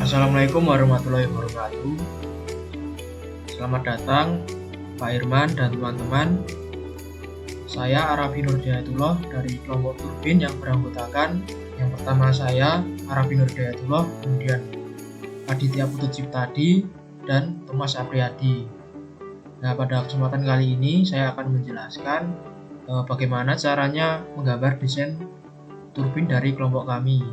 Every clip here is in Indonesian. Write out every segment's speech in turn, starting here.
Assalamualaikum warahmatullahi wabarakatuh. Selamat datang Pak Irman dan teman-teman. Saya Arafi Nurdayatullah dari kelompok turbin yang beranggotakan yang pertama saya Arafi Nurdayatullah, kemudian Aditya Putu Ciptadi dan Thomas Apriyadi. Nah, pada kesempatan kali ini saya akan menjelaskan bagaimana caranya menggambar desain turbin dari kelompok kami.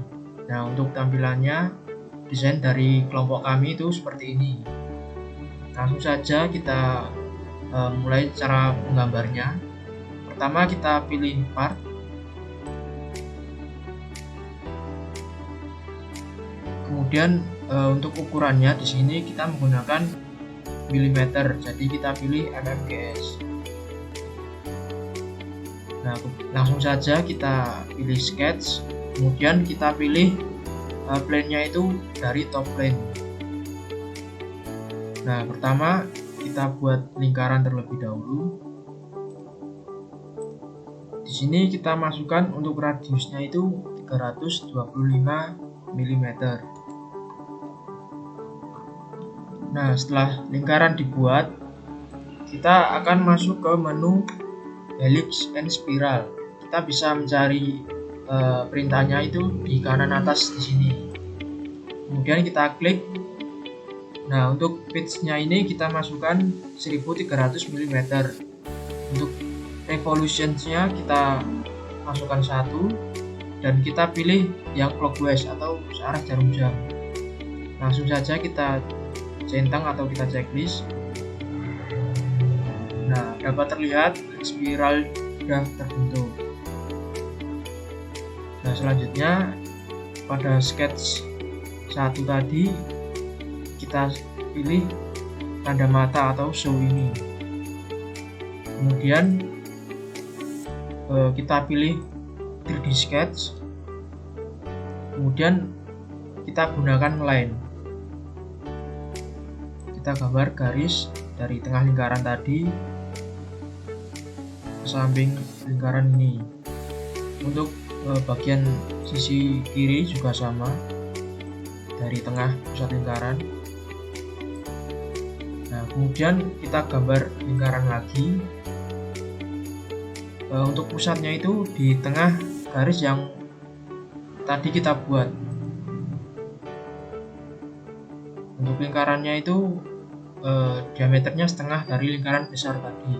Nah, untuk tampilannya desain dari kelompok kami itu seperti ini. Langsung saja kita mulai cara menggambarnya. Pertama kita pilih part. Kemudian untuk ukurannya di sini kita menggunakan milimeter, jadi kita pilih mmgs. Nah, langsung saja kita pilih sketch. Kemudian kita pilih plane-nya itu dari top plane. Nah, pertama kita buat lingkaran terlebih dahulu. Di sini kita masukkan untuk radiusnya itu 325 mm. Nah, setelah lingkaran dibuat, kita akan masuk ke menu helix and spiral. Kita bisa mencari perintahnya itu di kanan atas di sini. Kemudian kita klik. Nah, untuk pitch-nya ini kita masukkan 1300 mm. Untuk revolution-nya kita masukkan 1 dan kita pilih yang clockwise atau searah jarum jam. Langsung saja kita centang atau kita checklist. Nah, dapat terlihat spiral sudah terbentuk. Nah, selanjutnya pada sketch 1 tadi kita pilih tanda mata atau show ini. Kemudian kita pilih 3D sketch. Kemudian kita gunakan line. Kita gambar garis dari tengah lingkaran tadi ke samping lingkaran ini. Untuk bagian sisi kiri juga sama, dari tengah pusat lingkaran. Nah, kemudian kita gambar lingkaran lagi. Untuk pusatnya itu di tengah garis yang tadi kita buat. Untuk lingkarannya itu diameternya setengah dari lingkaran besar tadi.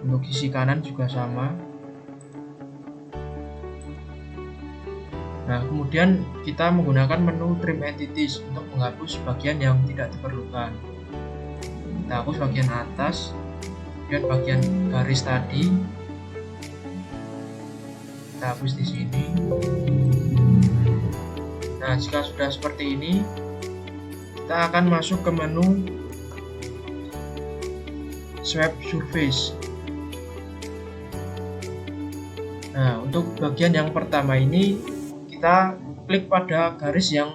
Untuk sisi kanan juga sama. Nah, kemudian kita menggunakan menu trim entities untuk menghapus bagian yang tidak diperlukan. Kita hapus bagian atas, kemudian bagian garis tadi kita hapus di sini. Nah, jika sudah seperti ini, kita akan masuk ke menu sweep surface. Nah, untuk bagian yang pertama ini kita klik pada garis yang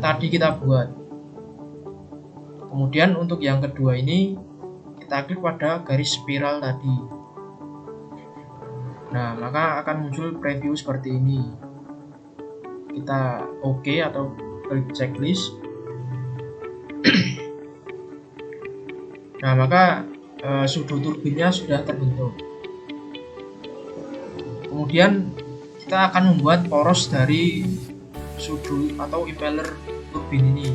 tadi kita buat. Kemudian untuk yang kedua ini kita klik pada garis spiral tadi. Nah, maka akan muncul preview seperti ini. Kita OK atau klik checklist. Nah, maka sudut turbinnya sudah terbentuk. Kemudian kita akan membuat poros dari sudut atau impeller turbin ini.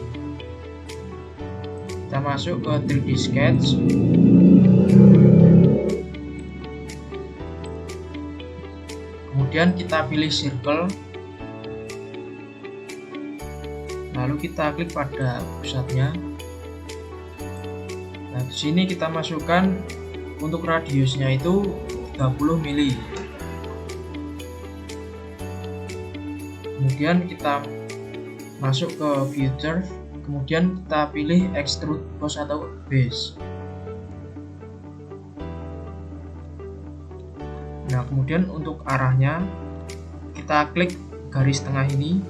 Kita masuk ke 3D sketch. Kemudian kita pilih circle. Lalu kita klik pada pusatnya. Nah, di sini kita masukkan untuk radiusnya itu 30 mili. Kemudian kita masuk ke future, kemudian kita pilih extrude boss atau base. Nah, kemudian untuk arahnya kita klik garis tengah ini.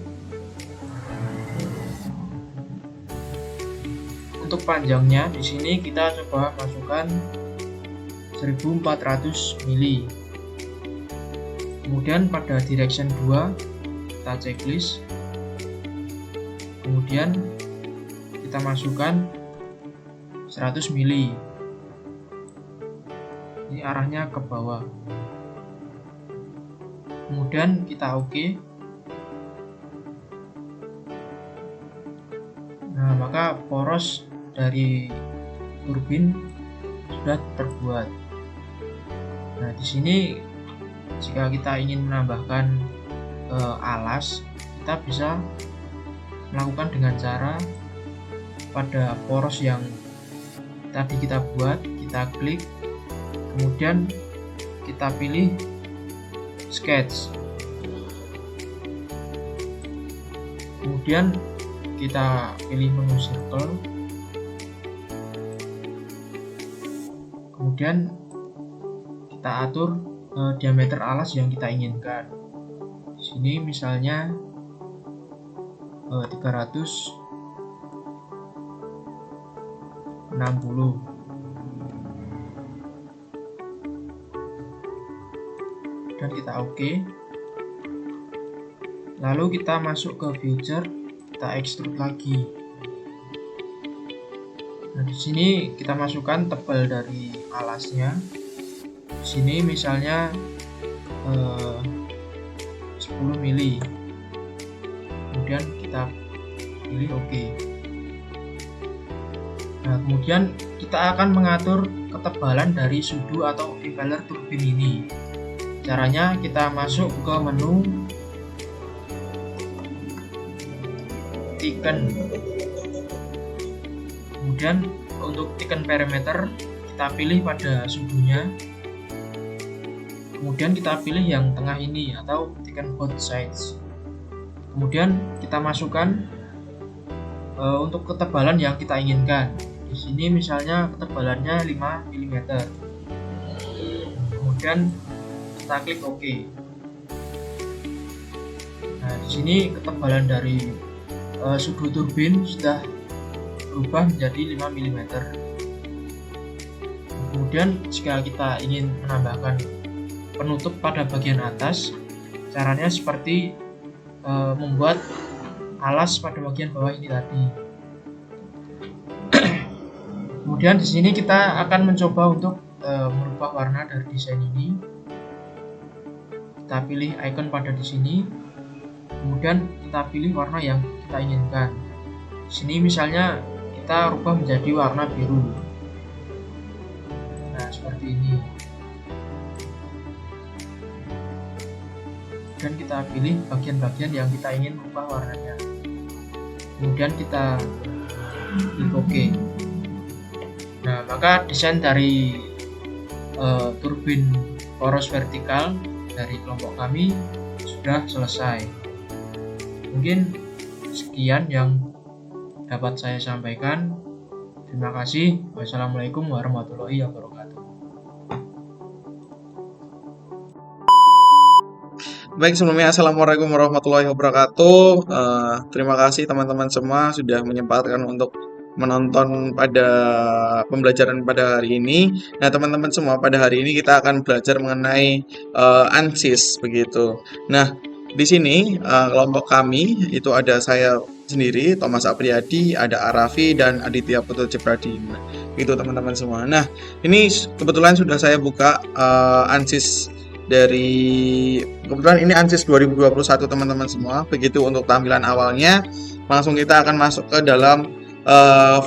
Untuk panjangnya di sini kita coba masukkan 1400 mili. Kemudian pada direction 2 kita checklist, kemudian kita masukkan 100 mili. Ini arahnya ke bawah. Kemudian kita oke. Nah, maka poros dari turbin sudah terbuat. Nah, di sini jika kita ingin menambahkan alas, kita bisa melakukan dengan cara pada poros yang tadi kita buat, kita klik, kemudian kita pilih sketch, kemudian kita pilih menu circle, kemudian kita atur diameter alas yang kita inginkan. Di sini misalnya 360, dan kita oke. Lalu kita masuk ke feature, kita extrude lagi. Nah, di sini kita masukkan tebal dari alasnya. Di sini misalnya 10 mili. Kemudian kita pilih oke. Nah, kemudian kita akan mengatur ketebalan dari sudu atau impeller turbin ini. Caranya kita masuk ke menu thicken. Kemudian untuk thicken parameter kita pilih pada sudunya. Kemudian kita pilih yang tengah ini atau thicken both sides. Kemudian kita masukkan untuk ketebalan yang kita inginkan. Di sini misalnya ketebalannya 5 mm. Kemudian kita klik OK. Nah, di sini ketebalan dari sudu turbin sudah berubah menjadi 5 mm. Kemudian jika kita ingin menambahkan penutup pada bagian atas, caranya seperti membuat alas pada bagian bawah ini tadi. Kemudian di sini kita akan mencoba untuk merubah warna dari desain ini. Kita pilih icon pada di sini, kemudian kita pilih warna yang kita inginkan. Di sini misalnya kita rubah menjadi warna biru. Nah, seperti ini. Dan kita pilih bagian-bagian yang kita ingin ubah warnanya. Kemudian kita klik OK. Nah, maka desain dari turbin poros vertikal dari kelompok kami sudah selesai. Mungkin sekian yang dapat saya sampaikan. Terima kasih. Wassalamualaikum warahmatullahi wabarakatuh. Baik, sebelumnya Assalamualaikum warahmatullahi wabarakatuh. Terima kasih teman-teman semua sudah menyempatkan untuk menonton pada pembelajaran pada hari ini. Nah, teman-teman semua, pada hari ini kita akan belajar mengenai ANSYS begitu. Nah, di sini kelompok kami itu ada saya sendiri, Thomas Apriyadi, ada Arafi dan Aditya Putra Jepradin. Gitu teman-teman semua. Nah, ini kebetulan sudah saya buka ANSYS dari kebetulan ini ANSYS 2021 teman-teman semua. Begitu untuk tampilan awalnya. Langsung kita akan masuk ke dalam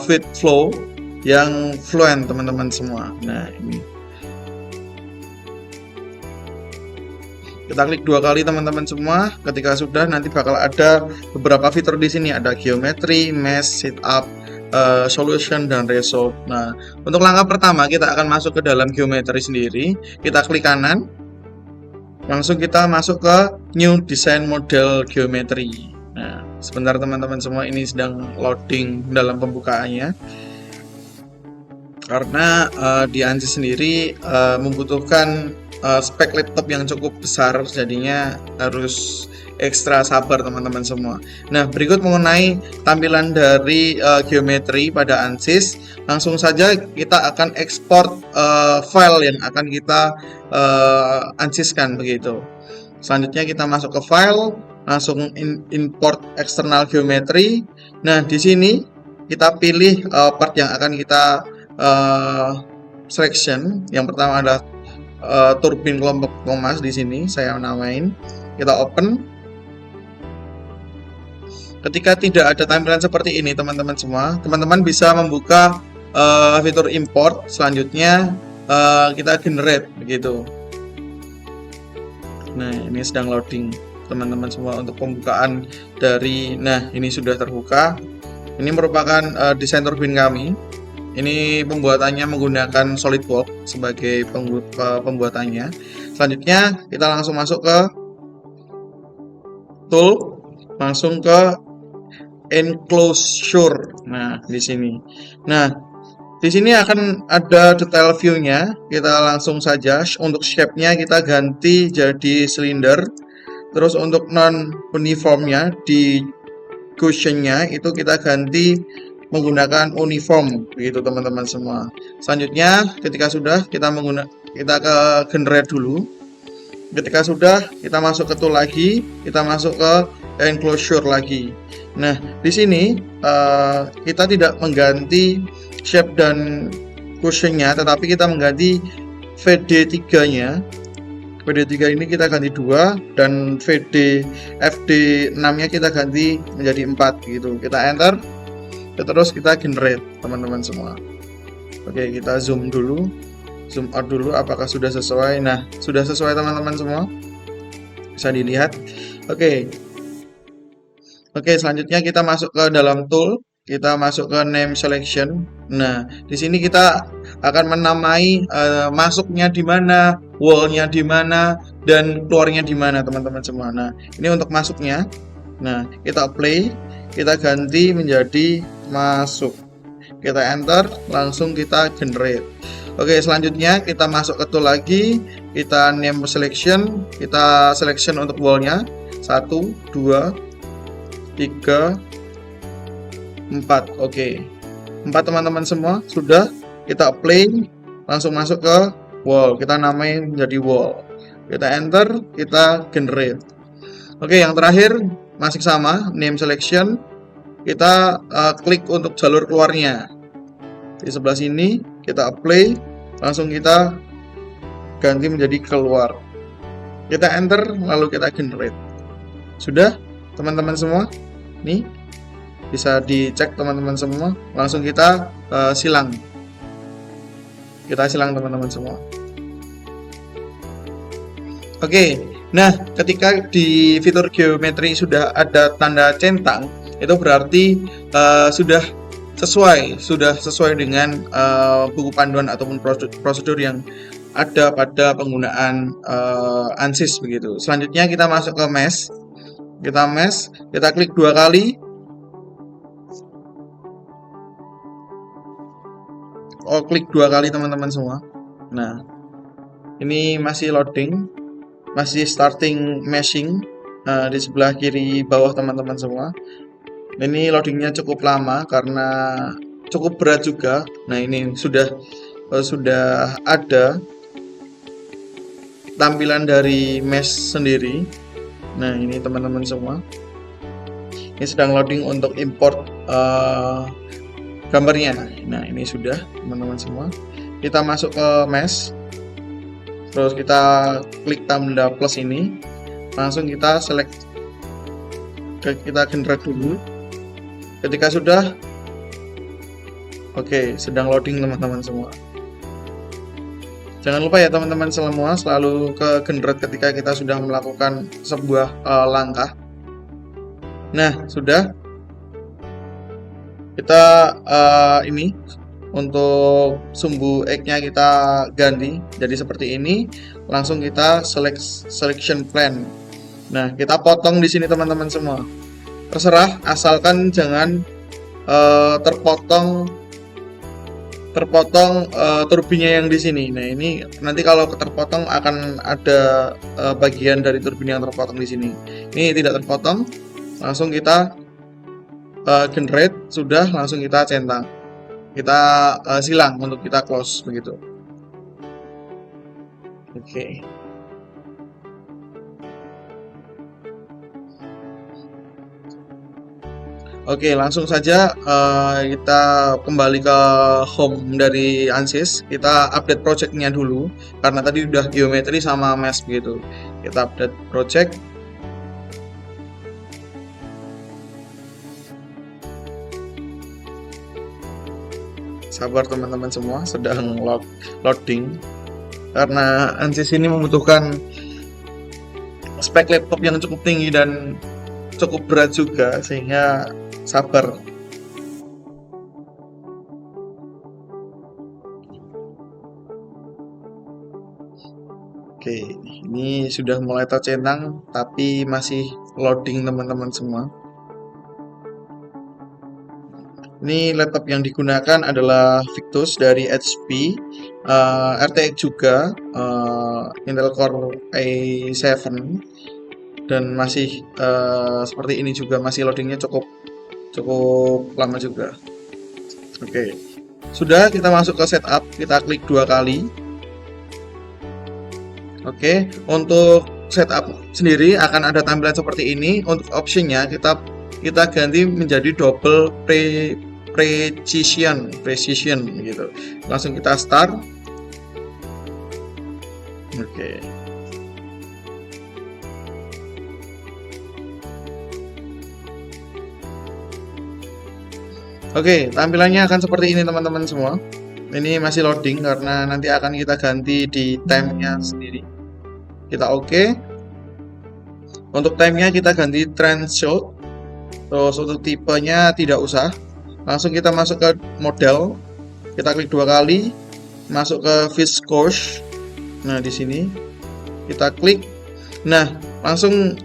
feed flow yang fluent teman-teman semua. Nah, ini kita klik 2 kali teman-teman semua. Ketika sudah, nanti bakal ada beberapa fitur di sini, ada geometry, mesh, setup, solution, dan resolve. Nah, untuk langkah pertama kita akan masuk ke dalam geometry sendiri. Kita klik kanan. Langsung kita masuk ke new design model geometry. Nah, sebentar teman-teman semua, ini sedang loading dalam pembukaannya. Karena di ANSYS sendiri membutuhkan spek laptop yang cukup besar, jadinya harus ekstra sabar teman-teman semua. Nah, berikut mengenai tampilan dari geometri pada ANSYS. Langsung saja kita akan ekspor file yang akan kita ANSYS-kan begitu. Selanjutnya kita masuk ke file, langsung import external geometry. Nah, di sini kita pilih part yang akan kita selection. Yang pertama adalah turbin kelompok Thomas. Di sini saya namain. Kita open. Ketika tidak ada tampilan seperti ini, teman-teman semua, teman-teman bisa membuka fitur import. Selanjutnya kita generate begitu. Nah, ini sedang loading teman-teman semua untuk pembukaan dari. Nah, ini sudah terbuka. Ini merupakan desain turbin kami. Ini pembuatannya menggunakan SolidWorks sebagai pembuatannya. Selanjutnya kita langsung masuk ke tool, langsung ke enclosure. Nah, di sini. Nah, di sini akan ada detail view-nya. Kita langsung saja untuk shape-nya kita ganti jadi silinder. Terus untuk non uniformnya di cushion-nya itu kita ganti menggunakan uniform begitu teman-teman semua. Selanjutnya ketika sudah kita ke generate dulu. Ketika sudah kita masuk ke tool lagi, kita masuk ke enclosure lagi. Nah, di sini kita tidak mengganti shape dan cushion-nya, tetapi kita mengganti VD3-nya. VD3 ini kita ganti 2 dan FD6-nya kita ganti menjadi 4 gitu. Kita enter, terus kita generate teman-teman semua. Oke, kita zoom dulu, zoom out dulu apakah sudah sesuai. Nah, sudah sesuai teman-teman semua, bisa dilihat. Oke, selanjutnya kita masuk ke dalam tool, kita masuk ke name selection. Nah, di sini kita akan menamai masuknya di mana, wall-nya di mana, dan keluarnya di mana teman-teman semua. Nah, ini untuk masuknya. Nah, kita play, kita ganti menjadi masuk. Kita enter, langsung kita generate. Oke, selanjutnya kita masuk ke tool lagi, kita name selection, kita selection untuk wall-nya 1, 2, 3, 4. Oke, 4 teman-teman semua sudah. Kita play, langsung masuk ke wall, kita namain menjadi wall. Kita enter, kita generate. Oke, yang terakhir masih sama, name selection. Kita klik untuk jalur keluarnya di sebelah sini, kita apply, langsung kita ganti menjadi keluar. Kita enter, lalu kita generate. Sudah teman-teman semua. Nih bisa dicek teman-teman semua. Langsung kita silang. Kita silang teman-teman semua. Oke, nah ketika di fitur geometri sudah ada tanda centang, itu berarti sudah sesuai dengan buku panduan ataupun prosedur yang ada pada penggunaan ANSYS begitu. Selanjutnya kita masuk ke mesh. Kita klik 2 kali. Klik 2 kali teman-teman semua. Nah, ini masih loading, masih starting meshing di sebelah kiri bawah teman-teman semua. Ini loadingnya cukup lama karena cukup berat juga. Nah, ini sudah ada tampilan dari mesh sendiri. Nah, ini teman-teman semua. Ini sedang loading untuk import gambarnya. Nah, ini sudah teman-teman semua. Kita masuk ke mesh. Terus kita klik tanda plus ini. Langsung kita select. Kita generate dulu. Ketika sudah, oke, sedang loading teman-teman semua. Jangan lupa ya teman-teman semua selalu ke generate ketika kita sudah melakukan sebuah langkah. Nah, sudah. Kita ini untuk sumbu egg-nya kita ganti jadi seperti ini. Langsung kita selection plan. Nah, kita potong di sini teman-teman semua. Terserah, asalkan jangan terpotong turbinnya yang di sini. Nah, ini nanti kalau terpotong akan ada bagian dari turbin yang terpotong di sini. Ini tidak terpotong, langsung kita generate, sudah, langsung kita centang. Kita silang untuk kita close begitu. Oke. Oke, langsung saja kita kembali ke home dari ANSYS. Kita update projectnya dulu, karena tadi udah geometri sama mesh gitu. Kita update project. Sabar teman-teman semua, sedang loading. Karena ANSYS ini membutuhkan spek laptop yang cukup tinggi dan cukup berat juga, sehingga sabar. Oke, ini sudah mulai tercentang tapi masih loading teman-teman semua. Ini laptop yang digunakan adalah Victus dari HP, RTX juga, Intel Core i7, dan masih seperti ini juga, masih loadingnya cukup lama juga. Oke, sudah, kita masuk ke setup, kita klik 2 kali. Oke, untuk setup sendiri akan ada tampilan seperti ini. Untuk optionnya kita ganti menjadi double precision gitu. Langsung kita start. Oke. Oke, tampilannya akan seperti ini teman-teman semua. Ini masih loading karena nanti akan kita ganti di time-nya sendiri. Kita oke. Untuk time-nya kita ganti threshold. Terus untuk tipenya tidak usah. Langsung kita masuk ke model. Kita klik 2 kali, masuk ke viscose. Nah, di sini kita klik. Nah, langsung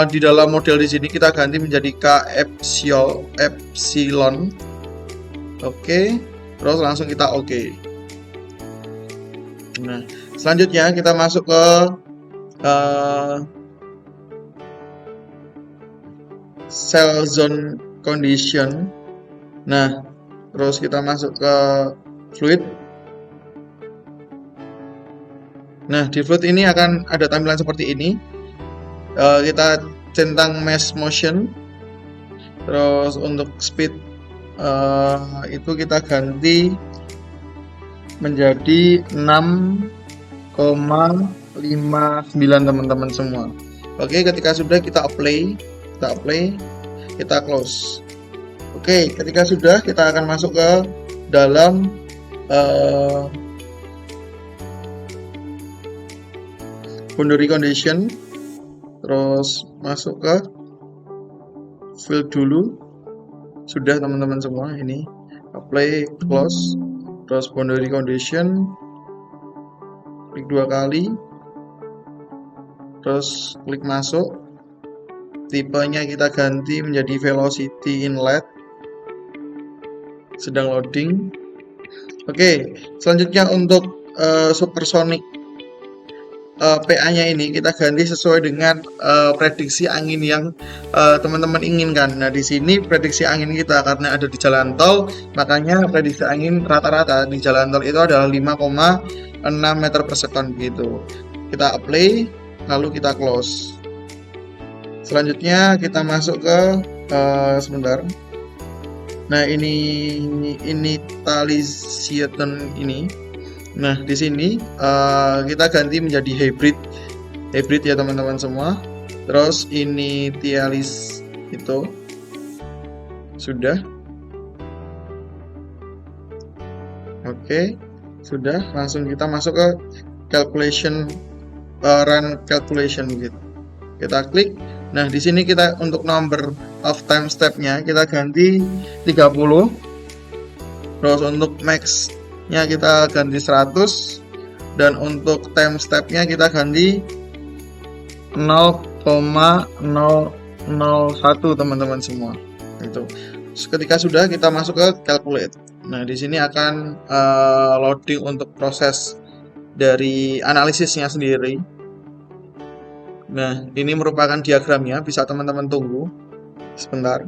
di dalam model di sini kita ganti menjadi K epsilon. Oke. Terus langsung kita oke. Nah, selanjutnya kita masuk ke cell zone condition. Nah, terus kita masuk ke fluid. Nah, di fluid ini akan ada tampilan seperti ini. Kita centang mesh motion. Terus untuk speed itu kita ganti menjadi 6,59 teman-teman semua. Oke, ketika sudah kita apply, kita close. Oke, ketika sudah kita akan masuk ke dalam boundary condition, terus masuk ke field dulu. Sudah teman-teman semua, ini apply, close, terus boundary condition, klik 2 kali, terus klik masuk. Tipenya kita ganti menjadi velocity inlet, sedang loading. Oke, selanjutnya untuk supersonic PA-nya ini kita ganti sesuai dengan prediksi angin yang teman-teman inginkan. Nah, di sini prediksi angin kita karena ada di jalan tol, makanya prediksi angin rata-rata di jalan tol itu adalah 5,6 meter per second gitu. Kita apply, lalu kita close. Selanjutnya kita masuk ke sebentar. Nah, ini initialization ini. Nah, di sini kita ganti menjadi hybrid ya teman-teman semua. Terus initialis itu sudah. Oke, sudah. Langsung kita masuk ke calculation, run calculation gitu. Kita klik. Nah, di sini kita untuk number of time step-nya kita ganti 30. Terus untuk max-nya kita ganti 100, dan untuk time step-nya kita ganti 0,001 teman-teman semua. Itu. Ketika sudah, kita masuk ke calculate. Nah, di sini akan loading untuk proses dari analisisnya sendiri. Nah, ini merupakan diagramnya, bisa teman-teman tunggu sebentar.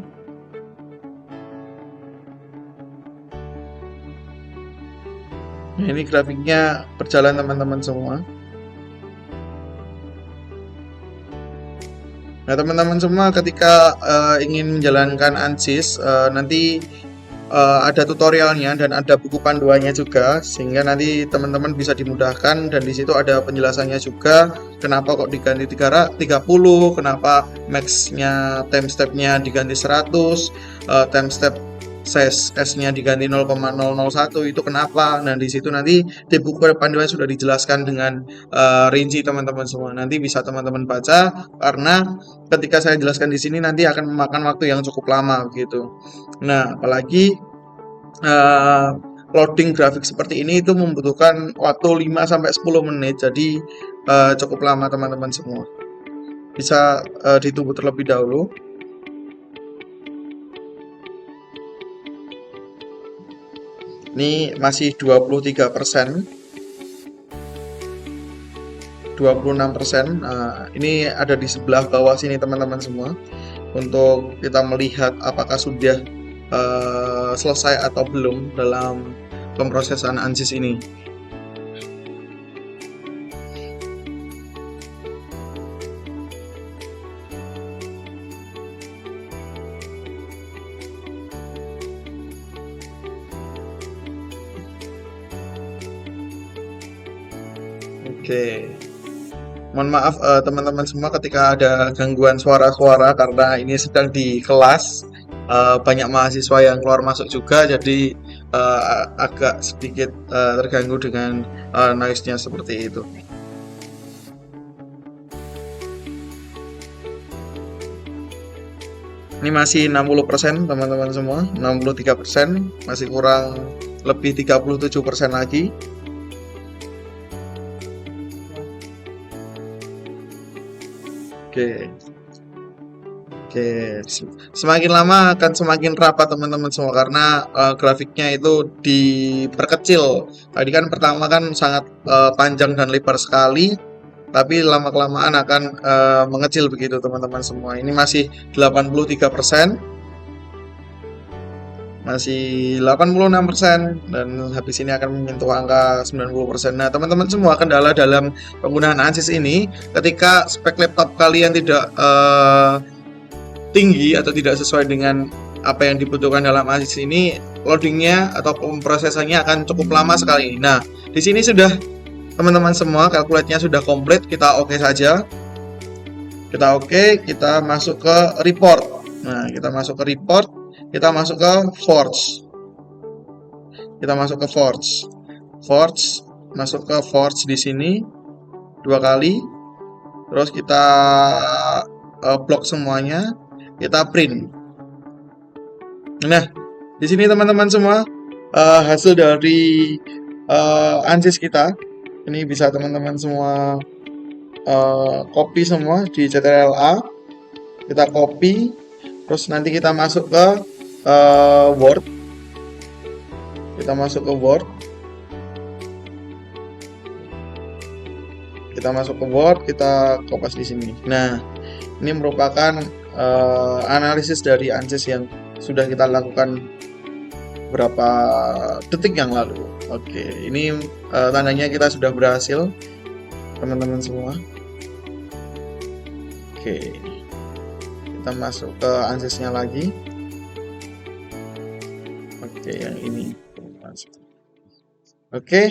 Nah, ini grafiknya berjalan teman-teman semua. Nah, teman-teman semua ketika ingin menjalankan ANSYS, nanti ada tutorialnya dan ada buku panduannya juga, sehingga nanti teman-teman bisa dimudahkan, dan di situ ada penjelasannya juga kenapa kok diganti 30, kenapa max-nya time step-nya diganti 100, time step size S-nya diganti 0,001 itu kenapa. Nah, di situ nanti di buku panduan sudah dijelaskan dengan rinci teman-teman semua. Nanti bisa teman-teman baca, karena ketika saya jelaskan di sini nanti akan memakan waktu yang cukup lama gitu. Nah, apalagi loading grafik seperti ini itu membutuhkan waktu 5-10 menit, jadi cukup lama teman-teman semua. Bisa ditunggu terlebih dahulu. Ini masih 23%, 26%. Ini ada di sebelah bawah sini teman-teman semua, untuk kita melihat apakah sudah selesai atau belum dalam pemrosesan ANSYS ini. Oke. Mohon maaf teman-teman semua ketika ada gangguan suara-suara, karena ini sedang di kelas, banyak mahasiswa yang keluar masuk juga, jadi agak sedikit terganggu dengan noise-nya seperti itu. Ini masih 60% teman-teman semua, 63%, masih kurang lebih 37% lagi. Oke, semakin lama akan semakin rapat teman-teman semua, karena grafiknya itu diperkecil. Tadi kan pertama kan sangat panjang dan lebar sekali, tapi lama-kelamaan akan mengecil begitu teman-teman semua. Ini masih 83%, masih 86%, dan habis ini akan menyentuh angka 90%. Nah, teman-teman semua, kendala dalam penggunaan ANSYS ini ketika spek laptop kalian tidak tinggi atau tidak sesuai dengan apa yang dibutuhkan dalam ANSYS ini, loadingnya atau pemrosesannya akan cukup lama sekali. Nah, di sini sudah teman-teman semua, kalkulatnya sudah komplit, kita oke saja. Kita oke, kita masuk ke report. Nah, kita masuk ke report, kita masuk ke Forge. Kita masuk ke Forge. Forge, masuk ke Forge di sini 2 kali. Terus kita blok semuanya, kita print. Nah, di sini teman-teman semua, hasil dari ANSYS kita ini bisa teman-teman semua copy semua di CTRL-A. Kita copy, terus nanti kita masuk ke Word. Kita masuk ke Word. Kita masuk ke Word, kita kopas di sini. Nah, ini merupakan analisis dari ANSYS yang sudah kita lakukan beberapa detik yang lalu. Oke, ini tandanya kita sudah berhasil, teman-teman semua. Oke, kita masuk ke ANSYS-nya lagi. Oke, yang ini. Oke,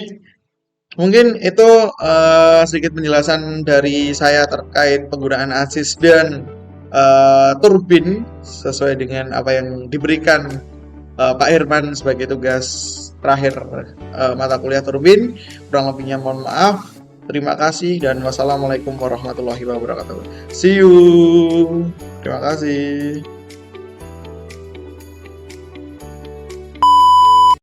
mungkin itu sedikit penjelasan dari saya terkait penggunaan ANSYS dan turbin sesuai dengan apa yang diberikan Pak Herman sebagai tugas terakhir mata kuliah turbin. Kurang lebihnya mohon maaf. Terima kasih dan wassalamualaikum warahmatullahi wabarakatuh. See you. Terima kasih.